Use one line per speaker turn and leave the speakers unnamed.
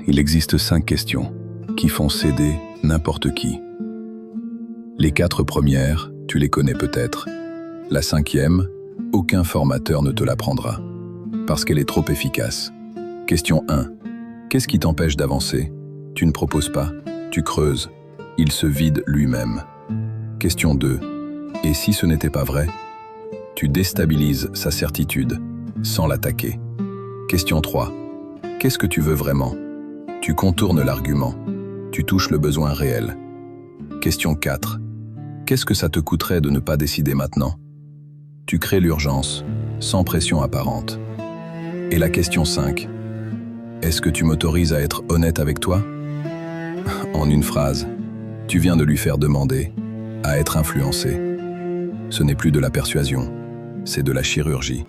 il existe 5 questions qui font céder n'importe qui. Les 4 premières, tu les connais peut-être. La 5e, aucun formateur ne te l'apprendra, parce qu'elle est trop efficace. Question 1. Qu'est-ce qui t'empêche d'avancer? Tu ne proposes pas, tu creuses. Il se vide lui-même. Question 2. Et si ce n'était pas vrai? Tu déstabilises sa certitude, sans l'attaquer. Question 3. Qu'est-ce que tu veux vraiment? Tu contournes l'argument. Tu touches le besoin réel. Question 4. Qu'est-ce que ça te coûterait de ne pas décider maintenant? Tu crées l'urgence, sans pression apparente. Et la question 5. Est-ce que tu m'autorises à être honnête avec toi? En une phrase, tu viens de lui faire demander à être influencé. Ce n'est plus de la persuasion, c'est de la chirurgie.